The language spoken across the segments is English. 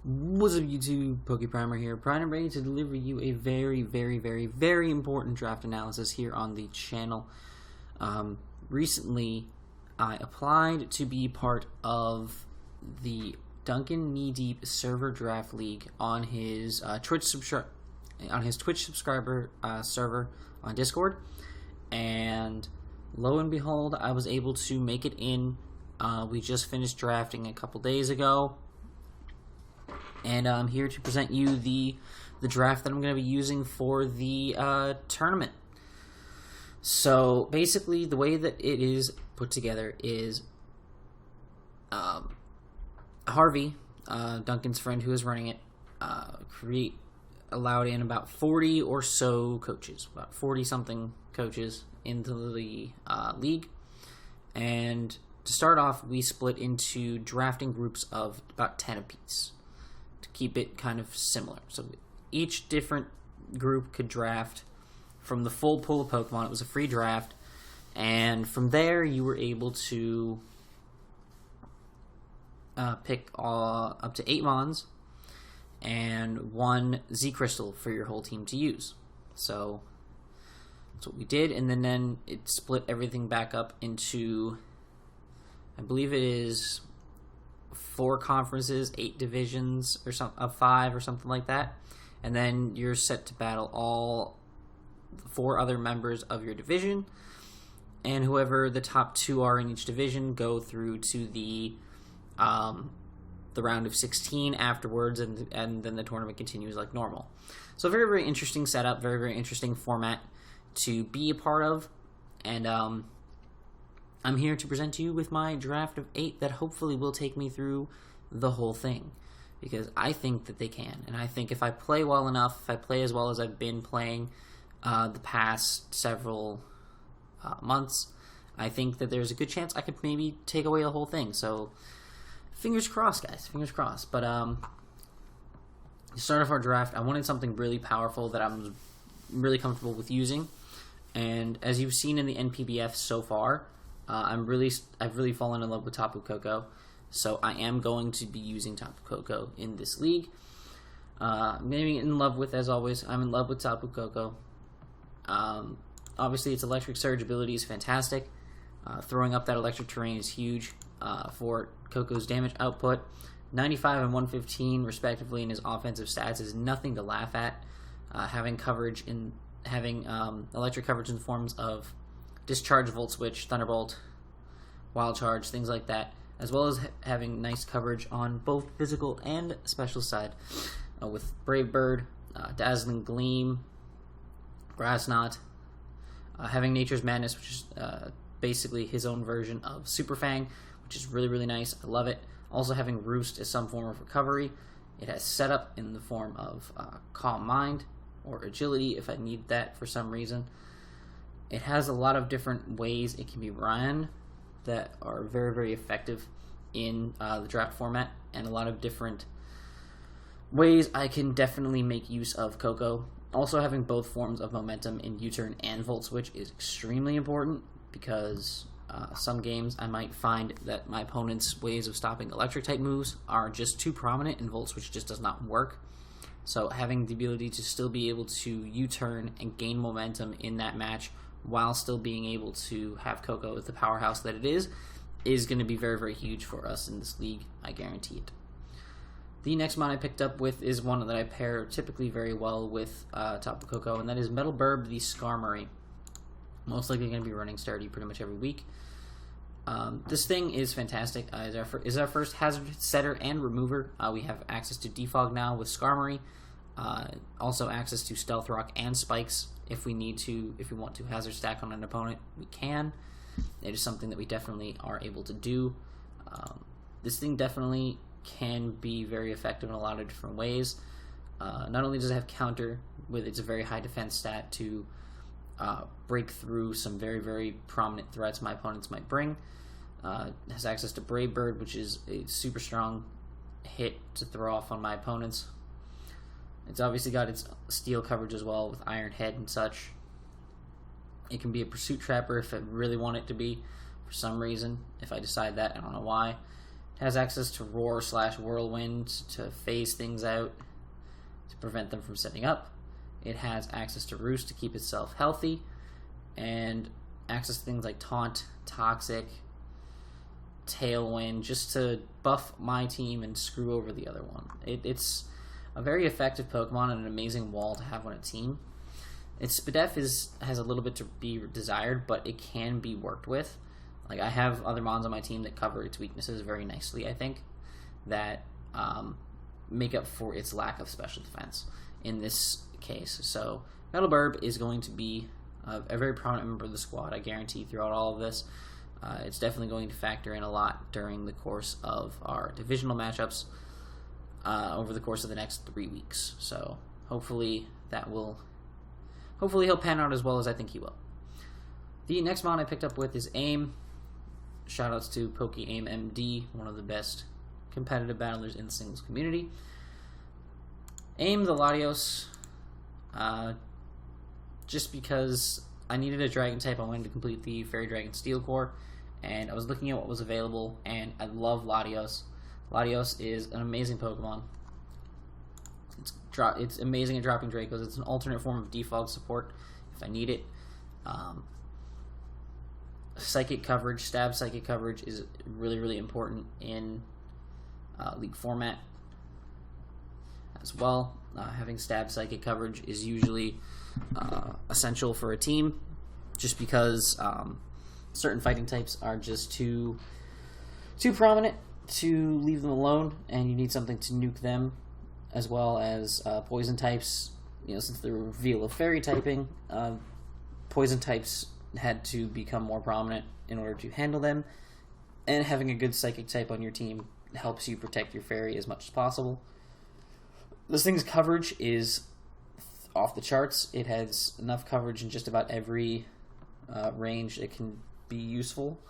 What's up, YouTube? PokePrimer here, primed and ready to deliver you a very important draft analysis here on the channel. Recently, I applied to be part of the DuncanKneeDeep server draft league on his Twitch subscriber server on Discord, and lo and behold, I was able to make it in. We just finished drafting a couple days ago. And I'm here to present you the draft that I'm going to be using for the tournament. So basically, the way that it is put together is Harvey, Duncan's friend who is running it, allowed in about 40 or so coaches, about 40-something coaches into the league. And to start off, we split into drafting groups of about 10 apiece. Keep it kind of similar. So each different group could draft from the full pool of Pokemon. It was a free draft. And from there, you were able to pick up to 8 Mons and 1 Z-Crystal for your whole team to use. So that's what we did. And then it split everything back up into, I believe it is 4 conferences, 8 divisions, or of 5 or something like that, and then you're set to battle all 4 other members of your division, and whoever the top 2 are in each division go through to the round of 16 afterwards, and then the tournament continues like normal. So very interesting setup, very interesting format to be a part of, and I'm here to present to you with my draft of 8 that hopefully will take me through the whole thing, because I think that they can, and I think if I play well enough, if I play as well as I've been playing the past several months, I think that there's a good chance I could maybe take away the whole thing. So fingers crossed, guys, fingers crossed. But to start off our draft, I wanted something really powerful that I'm really comfortable with using, and as you've seen in the NPBF so far, I've really fallen in love with Tapu Koko, so I am going to be using Tapu Koko in this league. I'm going to be in love with, as always, I'm in love with Tapu Koko. Obviously, its electric surge ability is fantastic. Throwing up that electric terrain is huge for Koko's damage output. 95 and 115, respectively, in his offensive stats is nothing to laugh at. Having electric coverage in the forms of Discharge, Volt Switch, Thunderbolt, Wild Charge, things like that, as well as having nice coverage on both physical and special side with Brave Bird, Dazzling Gleam, Grass Knot, having Nature's Madness, which is basically his own version of Super Fang, which is really nice. I love it. Also having Roost as some form of recovery. It has setup in the form of Calm Mind or Agility if I need that for some reason. It has a lot of different ways it can be run that are very effective in the draft format, and a lot of different ways I can definitely make use of Koko. Also, having both forms of momentum in U-turn and Volt Switch is extremely important, because some games I might find that my opponent's ways of stopping electric-type moves are just too prominent, and Volt Switch just does not work. So having the ability to still be able to U-turn and gain momentum in that match while still being able to have Koko as the powerhouse that it is going to be very huge for us in this league, I guarantee it. The next mod I picked up with is one that I pair typically very well with Tapu Koko, and that is Metal Burb the Skarmory. Most likely going to be running Stardy pretty much every week. This thing is fantastic. Is our first hazard setter and remover. We have access to Defog now with Skarmory. Also access to Stealth Rock and Spikes if we want to hazard stack on an opponent, we can. It is something that we definitely are able to do. This thing definitely can be very effective in a lot of different ways. Not only does it have counter with its very high defense stat to break through some very prominent threats my opponents might bring. It has access to Brave Bird, which is a super strong hit to throw off on my opponents. It's obviously got its steel coverage as well with Iron Head and such. It can be a Pursuit Trapper if I really want it to be for some reason. If I decide that, I don't know why. It Has access to Roar / Whirlwind to phase things out, to prevent them from setting up. It has access to Roost to keep itself healthy, and access to things like Taunt, Toxic, Tailwind, just to buff my team and screw over the other one. It's a very effective Pokemon and an amazing wall to have on a team. Its Spadef has a little bit to be desired, but it can be worked with. Like, I have other Mons on my team that cover its weaknesses very nicely, I think, that make up for its lack of special defense in this case. So Metal Burb is going to be a very prominent member of the squad, I guarantee, throughout all of this. It's definitely going to factor in a lot during the course of our divisional matchups over the course of the next 3 weeks. So hopefully he'll pan out as well as I think he will. The next Mon I picked up with is AIM. Shoutouts to PokeAim MD, one of the best competitive battlers in the singles community. AIM the Latios, just because I needed a Dragon type, I wanted to complete the Fairy Dragon Steel Core, and I was looking at what was available, and I love Latios. Latios is an amazing Pokemon. It's amazing at dropping Dracos. It's an alternate form of default support if I need it. Psychic coverage, stab psychic coverage is really, really important in League format as well. Having stab psychic coverage is usually essential for a team, just because certain fighting types are just too prominent to leave them alone, and you need something to nuke them, as well as poison types. Since the reveal of fairy typing, poison types had to become more prominent in order to handle them, and having a good psychic type on your team helps you protect your fairy as much as possible. This thing's coverage is off the charts. It has enough coverage in just about every range that can be useful.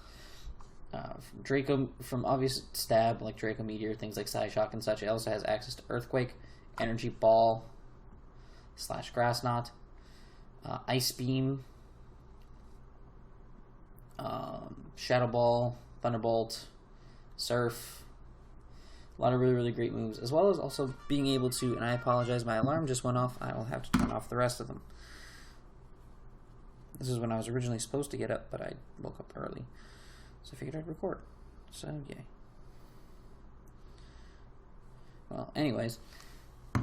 From obvious stab like Draco Meteor, things like Psyshock and such. It also has access to Earthquake, Energy Ball / Grass Knot, Ice Beam, Shadow Ball, Thunderbolt, Surf. A lot of really, really great moves, as well as also being able to, and I apologize, my alarm just went off. I will have to turn off the rest of them. This is when I was originally supposed to get up, but I woke up early. So I figured I'd record. So, yay. Well, anyways. It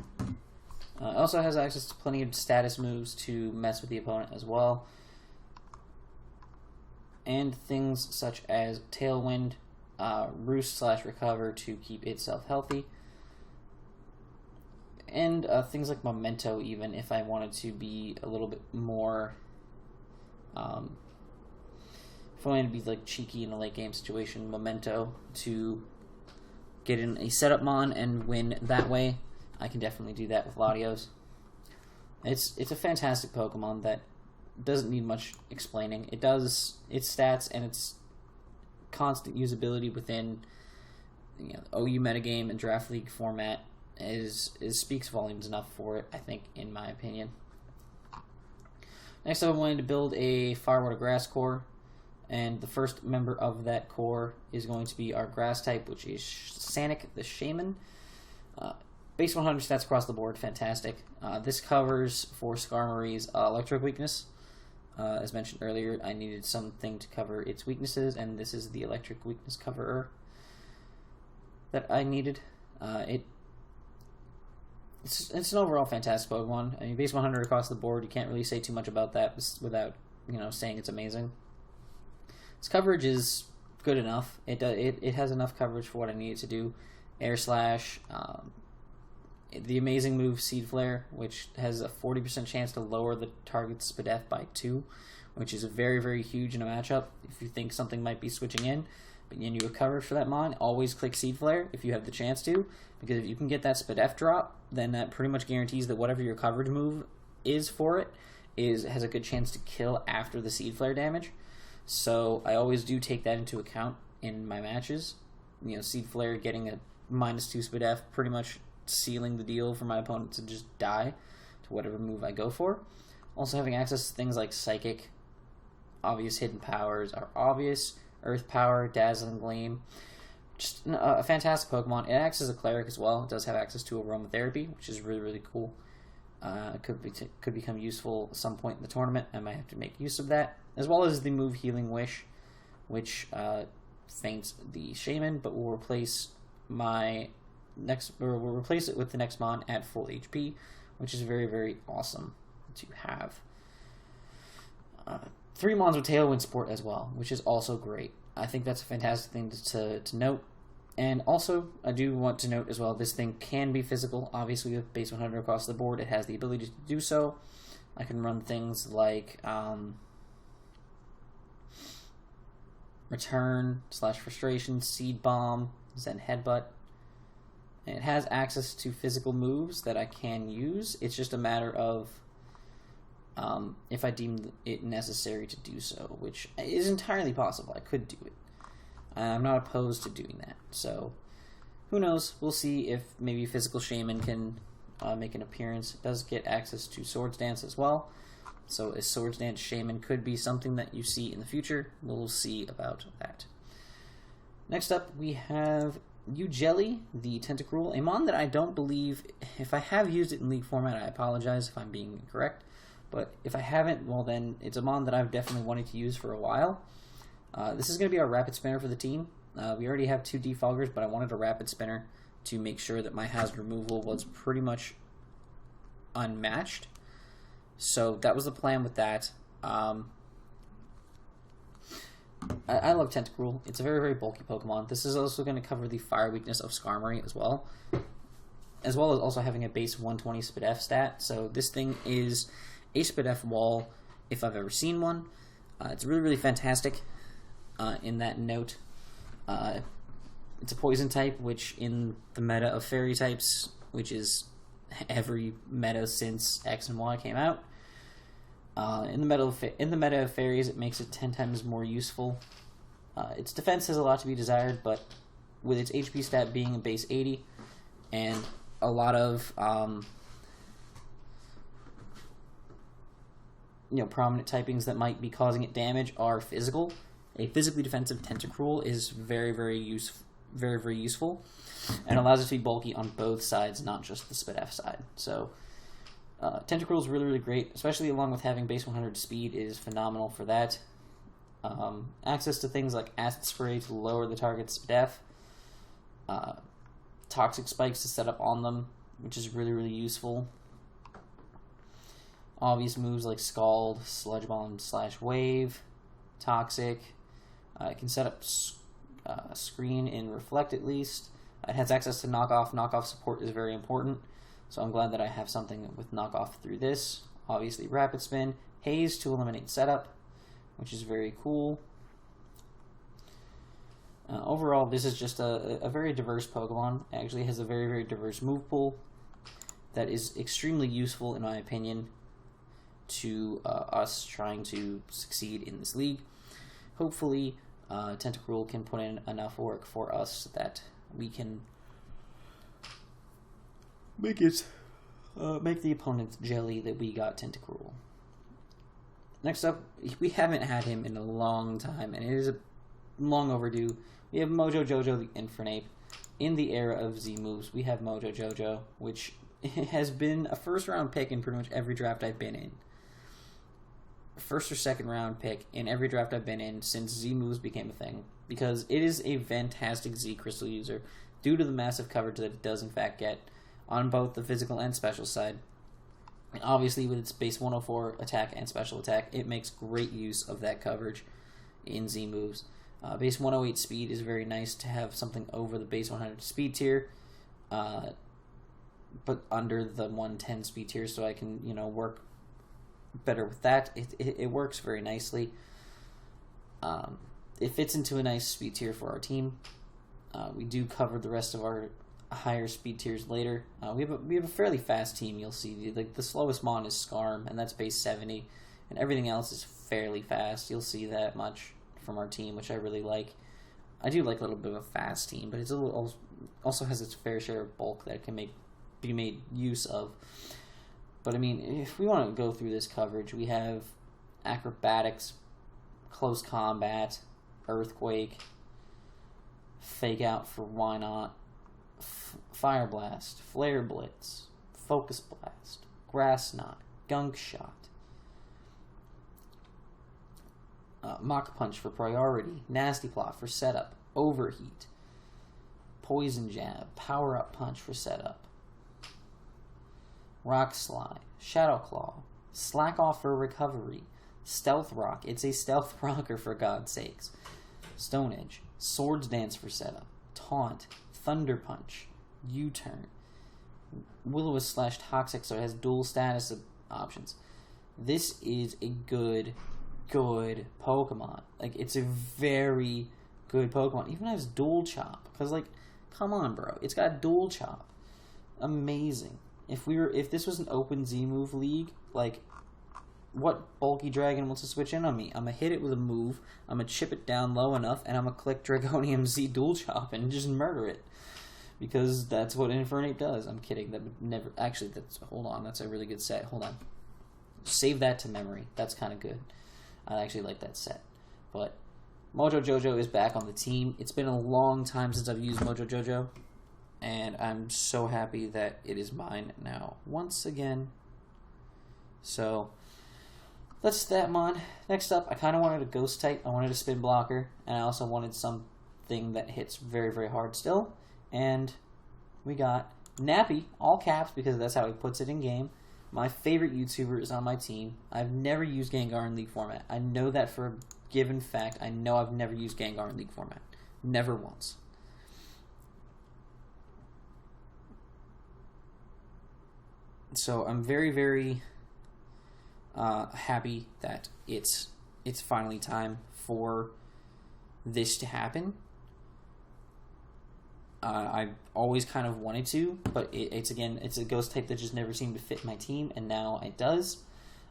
also has access to plenty of status moves to mess with the opponent as well. And things such as Tailwind, Roost / Recover to keep itself healthy. And things like Memento, even, if I wanted to be a little bit more... if I wanted to be like cheeky in a late game situation, Memento to get in a setup mon and win that way. I can definitely do that with Latios. It's a fantastic Pokemon that doesn't need much explaining. It does its stats and its constant usability within OU metagame and Draft League format is speaks volumes enough for it, I think, in my opinion. Next up, I'm wanting to build a Fire Water Grass core, and the first member of that core is going to be our Grass type, which is Sanic the Shaman. Base 100 stats across the board, fantastic. This covers for Skarmory's electric weakness. As mentioned earlier, I needed something to cover its weaknesses, and this is the electric weakness coverer that I needed. It's an overall fantastic Pokemon. I mean, base 100 across the board, you can't really say too much about that without saying it's amazing. Its coverage is good enough. It has enough coverage for what I need it to do. Air Slash, the amazing move Seed Flare, which has a 40% chance to lower the target's Spadef by 2, which is very, very huge in a matchup. If you think something might be switching in, but you have coverage for that mon, always click Seed Flare if you have the chance to, because if you can get that Spadef drop, then that pretty much guarantees that whatever your coverage move is for it has a good chance to kill after the Seed Flare damage. So I always do take that into account in my matches. Seed Flare getting a -2 Spadef, pretty much sealing the deal for my opponent to just die to whatever move I go for. Also having access to things like Psychic, obvious hidden powers are obvious, Earth Power, Dazzling Gleam. just a fantastic Pokemon. It acts as a cleric as well. It does have access to aromatherapy, which is really, really cool. It could become useful at some point in the tournament. I might have to make use of that, as well as the move Healing Wish, which faints the Shaman, but will replace we'll replace it with the next mon at full HP, which is very, very awesome to have. 3 mons with Tailwind support as well, which is also great. I think that's a fantastic thing to note. And also, I do want to note as well, this thing can be physical. Obviously, with base 100 across the board, it has the ability to do so. I can run things like Return, /Frustration, Seed Bomb, Zen Headbutt. And it has access to physical moves that I can use. It's just a matter of if I deem it necessary to do so, which is entirely possible. I could do it. I'm not opposed to doing that. So, who knows? We'll see if maybe Physical Shaman can make an appearance. It does get access to Swords Dance as well. So, a Swords Dance Shaman could be something that you see in the future. We'll see about that. Next up, we have Jelly, the Tentacruel, a mon that I don't believe, if I have used it in League format, I apologize if I'm being incorrect. But if I haven't, well then, it's a mon that I've definitely wanted to use for a while. This is going to be our Rapid Spinner for the team. We already have 2 Defoggers, but I wanted a Rapid Spinner to make sure that my hazard removal was pretty much unmatched. So that was the plan with that. I love Tentacruel. It's a very, very bulky Pokemon. This is also going to cover the fire weakness of Skarmory as well as also having a base 120 SpDef stat. So this thing is a SpDef wall if I've ever seen one. It's really, really fantastic in that note. It's a poison type, which in the meta of fairy types, which is every meta since X and Y came out, in the meta of fairies, it makes it 10 times more useful. Its defense has a lot to be desired, but with its HP stat being a base 80 and a lot of prominent typings that might be causing it damage are physical. A physically defensive Tentacruel is very, very useful, and allows it to be bulky on both sides, not just the SpDef side. So, Tentacruel is really, really great, especially along with having base 100 speed is phenomenal for that. Access to things like Acid Spray to lower the target's SpDef, Toxic Spikes to set up on them, which is really, really useful. Obvious moves like Scald, Sludge Bomb / Wave, Toxic. It can set up Screen in Reflect at least. It has access to Knockoff. Knockoff support is very important, so I'm glad that I have something with Knockoff through this. Obviously Rapid Spin. Haze to eliminate setup, which is very cool. Overall, this is just a very diverse Pokemon. It actually has a very, very diverse move pool that is extremely useful, in my opinion, to us trying to succeed in this league. Hopefully, Tentacruel can put in enough work for us that we can make the opponent's jelly that we got Tentacruel. Next up, we haven't had him in a long time, and it is long overdue. We have Mojo Jojo the Infernape. In the era of Z moves, we have Mojo Jojo, which has been a first-round pick in pretty much every draft I've been in. First or second round pick in every draft I've been in since Z moves became a thing, because it is a fantastic Z crystal user due to the massive coverage that it does in fact get on both the physical and special side. And obviously with its base 104 attack and special attack, it makes great use of that coverage in Z moves. Base 108 speed is very nice to have something over the base 100 speed tier, but under the 110 speed tier, so I can work better with that. It works very nicely. It fits into a nice speed tier for our team. We do cover the rest of our higher speed tiers later. We have a fairly fast team. You'll see the slowest mon is Skarm, and that's base 70, and everything else is fairly fast. You'll see that much from our team, which I really like. I do like a little bit of a fast team, but it's also has its fair share of bulk that can be made use of. But I mean, if we want to go through this coverage, we have Acrobatics, Close Combat, Earthquake, Fake Out for Why Not, Fire Blast, Flare Blitz, Focus Blast, Grass Knot, Gunk Shot, Mach Punch for Priority, Nasty Plot for Setup, Overheat, Poison Jab, Power Up Punch for Setup, Rock Slide, Shadow Claw, Slack Off for Recovery, Stealth Rock, it's a stealth rocker for God's sakes, Stone Edge, Swords Dance for Setup, Taunt, Thunder Punch, U-Turn, Will-O-Wisp / Toxic, so it has dual status options. This is a good Pokemon. Like, it's a very good Pokemon. Even has dual chop. Because, like, come on, bro. It's got dual chop. Amazing. If this was an open Z-move league, like, what bulky dragon wants to switch in on me? I'm going to hit it with a move, I'm going to chip it down low enough, and I'm going to click Dragonium Z dual chop and just murder it. Because that's what Infernape does. I'm kidding. That would never... Actually, hold on. That's a really good set. Hold on. Save that to memory. That's kind of good. I actually like that set. But Mojo Jojo is back on the team. It's been a long time since I've used Mojo Jojo. And I'm so happy that it is mine now. Once again. So, that's that mon. Next up, I kind of wanted a Ghost type. I wanted a Spin Blocker. And I also wanted something that hits very, very hard still. And we got Nappy, all caps, because that's how he puts it in game. My favorite YouTuber is on my team. I've never used Gengar in League format. I know that for a given fact. I know I've never used Gengar in League format. Never once. So I'm very, very happy that it's finally time for this to happen. I always kind of wanted to, but it's a Ghost type that just never seemed to fit my team, and now it does.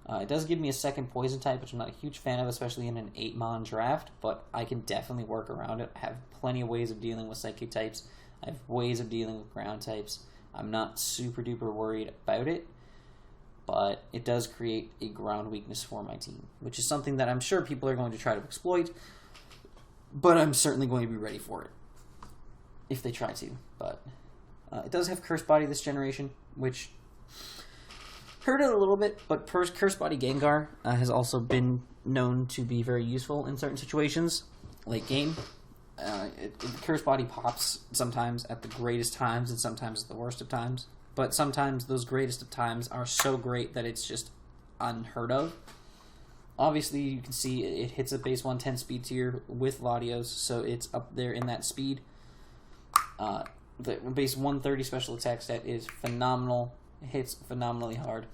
It does give me a second Poison type, which I'm not a huge fan of, especially in an 8-mon draft, but I can definitely work around it. I have plenty of ways of dealing with Psychic types. I have ways of dealing with Ground types. I'm not super duper worried about it, but it does create a ground weakness for my team, which is something that I'm sure people are going to try to exploit, but I'm certainly going to be ready for it. If they try to, but it does have Curse Body this generation, which hurt it a little bit, but Curse Body Gengar has also been known to be very useful in certain situations, late game. Curse Body pops sometimes at the greatest times and sometimes at the worst of times, but sometimes those greatest of times are so great that it's just unheard of. Obviously, you can see it hits a base 110 speed tier with Latios, so it's up there in that speed. The base 130 special attack stat is phenomenal. It hits phenomenally hard.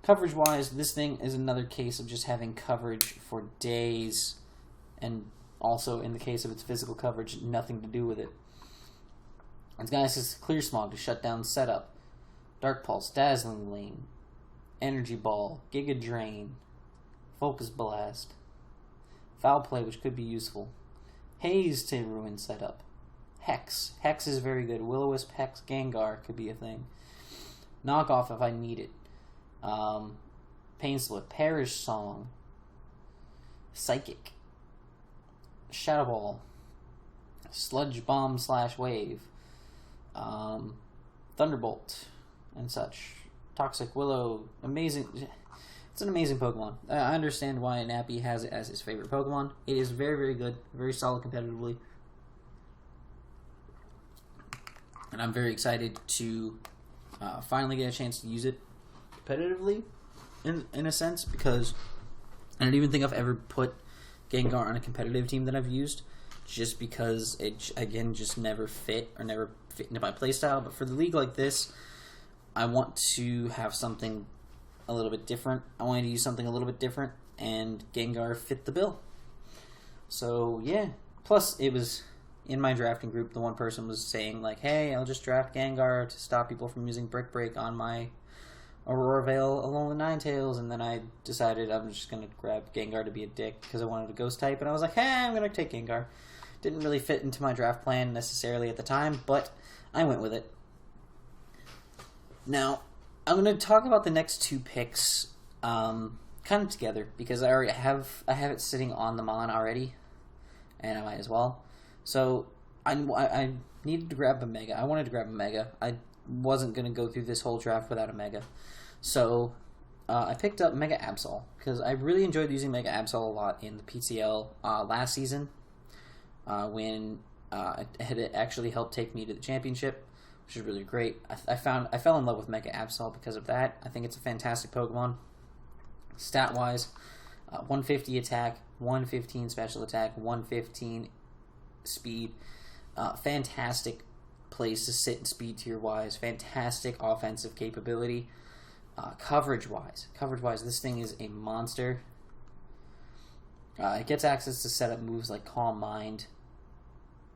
Coverage-wise, this thing is another case of just having coverage for days, and also in the case of its physical coverage, nothing to do with it. It's got this Clear Smog to shut down setup, Dark Pulse, Dazzling Lane, Energy Ball, Giga Drain, Focus Blast, Foul Play, which could be useful, Haze to ruin setup, Hex. Hex is very good. Will-O-Wisp, Hex, Gengar could be a thing. Knockoff if I need it. Pain Split, Perish Song, Psychic, Shadow Ball, Sludge Bomb / Wave, Thunderbolt, and such. Toxic Willow, amazing. It's an amazing Pokemon. I understand why Nappy has it as his favorite Pokemon. It is very, very good, very solid competitively. And I'm very excited to finally get a chance to use it competitively, in a sense, because I don't even think I've ever put Gengar on a competitive team that I've used, just because it, again, just never fit into my playstyle. But for the league like this, I want to have something a little bit different. I wanted to use something a little bit different, and Gengar fit the bill. So, yeah. Plus, it was... in my drafting group, the one person was saying, like, hey, I'll just draft Gengar to stop people from using Brick Break on my Aurora Veil Alolan Ninetales, and then I decided I'm just going to grab Gengar to be a dick because I wanted a Ghost type, and I was like, hey, I'm going to take Gengar. Didn't really fit into my draft plan necessarily at the time, but I went with it. Now, I'm going to talk about the next two picks kind of together, because I have it sitting on the Mon already, and I might as well. So I needed to grab a Mega. I wanted to grab a Mega. I wasn't going to go through this whole draft without a Mega. So I picked up Mega Absol because I really enjoyed using Mega Absol a lot in the PTL last season when it had actually helped take me to the championship, which is really great. I fell in love with Mega Absol because of that. I think it's a fantastic Pokemon. Stat-wise, 150 attack, 115 special attack, 115 speed. Fantastic place to sit and speed tier wise. Fantastic offensive capability. Coverage wise, this thing is a monster. It gets access to set up moves like Calm Mind,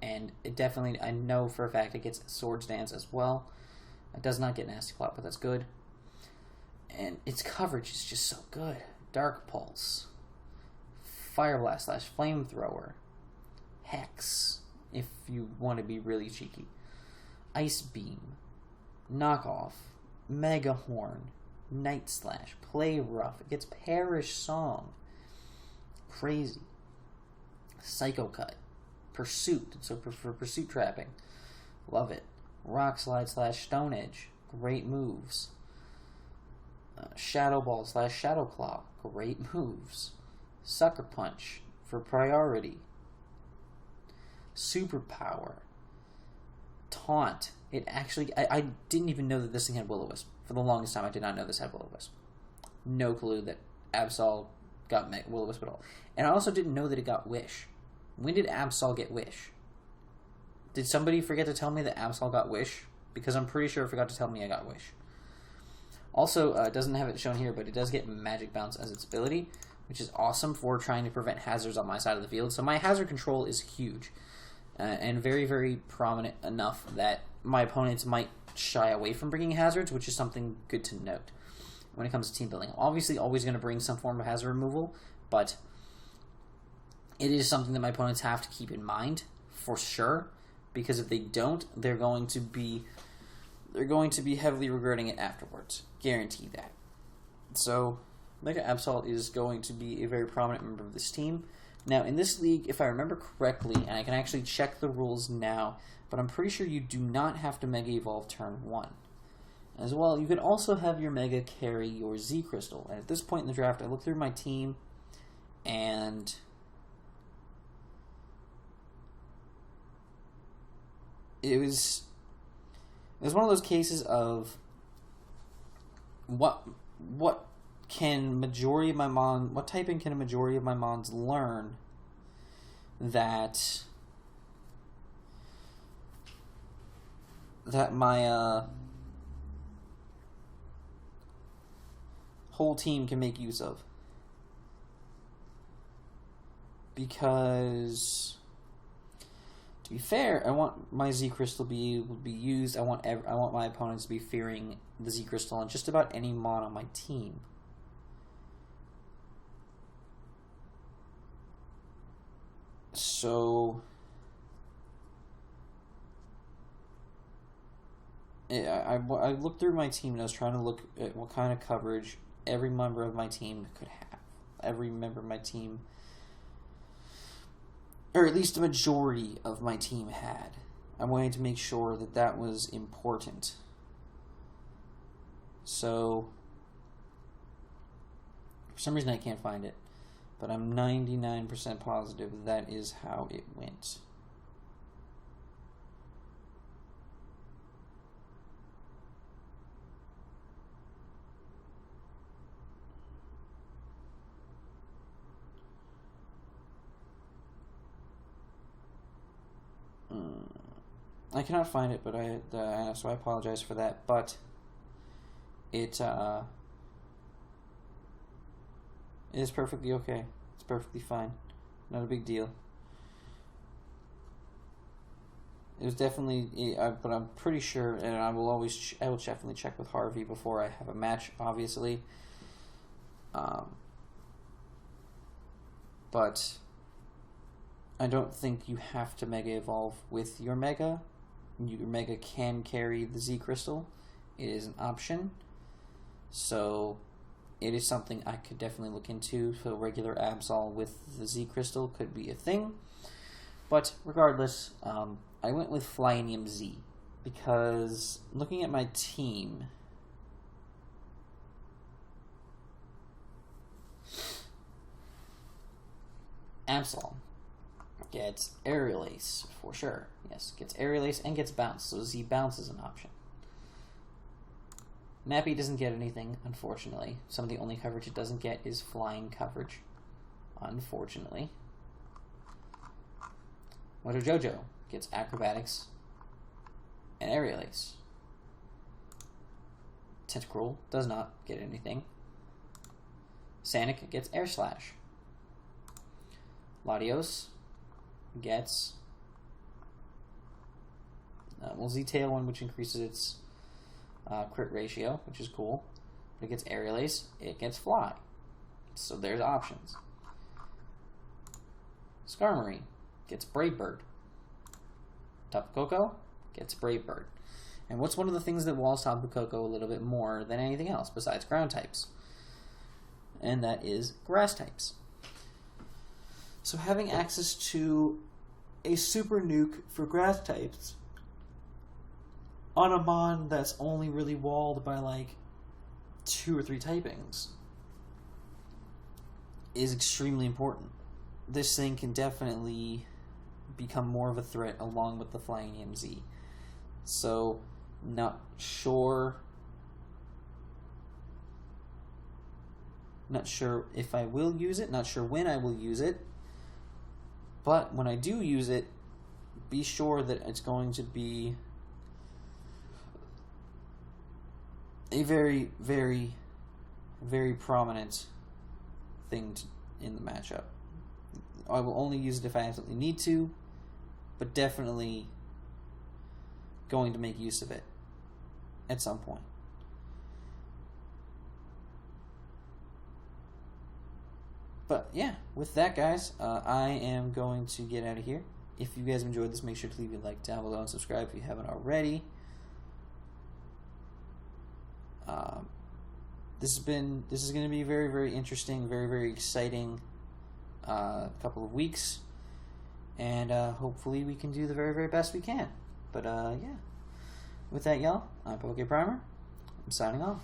and it definitely, I know for a fact, it gets Swords Dance as well. It does not get Nasty Plot, but that's good. And its coverage is just so good. Dark Pulse, Fire Blast / Flamethrower, Hex, if you want to be really cheeky, Ice Beam, Knockoff, Mega Horn, Night Slash, Play Rough. It gets Perish Song. Crazy. Psycho Cut, Pursuit, so for pursuit trapping. Love it. Rock Slide / Stone Edge. Great moves. Shadow Ball / Shadow Claw. Great moves. Sucker Punch for priority. Superpower. Taunt. It actually, I didn't even know that this thing had Will-O-Wisp. For the longest time, I did not know this had Will-O-Wisp. No clue that Absol got Will-O-Wisp at all. And I also didn't know that it got Wish. When did Absol get Wish? Did somebody forget to tell me that Absol got Wish? Because I'm pretty sure it forgot to tell me I got Wish. Also, it doesn't have it shown here, but it does get Magic Bounce as its ability, which is awesome for trying to prevent hazards on my side of the field. So my hazard control is huge, and very, very prominent enough that my opponents might shy away from bringing hazards, which is something good to note when it comes to team building. I'm obviously always going to bring some form of hazard removal, but it is something that my opponents have to keep in mind for sure, because if they don't, they're going to be heavily regretting it afterwards. Guarantee that. So Mega Absol is going to be a very prominent member of this team. Now, in this league, if I remember correctly, and I can actually check the rules now, but I'm pretty sure you do not have to Mega Evolve turn 1. As well, you can also have your Mega carry your Z Crystal. And at this point in the draft, I looked through my team, and it was one of those cases of what typing can a majority of my mons learn that my whole team can make use of. Because, to be fair, I want my Z Crystal to be able to be used. I want my opponents to be fearing the Z Crystal on just about any mon on my team. So I looked through my team and I was trying to look at what kind of coverage every member of my team could have. Every member of my team, or at least a majority of my team, had. I wanted to make sure that that was important. So, for some reason I can't find it, but I'm 99% positive that is how it went. I cannot find it, but so I apologize for that. But it is perfectly okay. It's perfectly fine. Not a big deal. It was definitely, but I'm pretty sure, and I will definitely check with Harvey before I have a match, obviously. But I don't think you have to Mega Evolve with your Mega. Your Mega can carry the Z Crystal. It is an option. So it is something I could definitely look into. So regular Absol with the Z Crystal could be a thing. But regardless, I went with Flyinium Z because looking at my team, Absol gets Aerial Ace for sure. Yes, gets Aerial Ace and gets Bounce, so Z Bounce is an option. Mappy doesn't get anything, unfortunately. Some of the only coverage it doesn't get is flying coverage, unfortunately. Moto Jojo gets Acrobatics and Aerial Ace. Tentacruel does not get anything. Sanic gets Air Slash. Latios gets Z-Tailwind, which increases its crit ratio, which is cool. But it gets Aerial Ace, it gets Fly. So there's options. Skarmory gets Brave Bird. Tapu Koko gets Brave Bird. And what's one of the things that walls Tapu Koko a little bit more than anything else besides ground types? And that is grass types. So having access to a super nuke for grass types on a mon that's only really walled by like 2 or 3 typings is extremely important. This thing can definitely become more of a threat along with the Flyinium Z. So, not sure if I will use it, not sure when I will use it, but when I do use it, be sure that it's going to be a very, very, very prominent thing in the matchup. I will only use it if I absolutely need to, but definitely going to make use of it at some point. But yeah, with that, guys, I am going to get out of here. If you guys enjoyed this, make sure to leave a like down below and subscribe if you haven't already. This is going to be very, very interesting, very, very exciting couple of weeks, and hopefully we can do the very, very best we can. But yeah, with that, y'all, I'm PokePrimer. I'm signing off.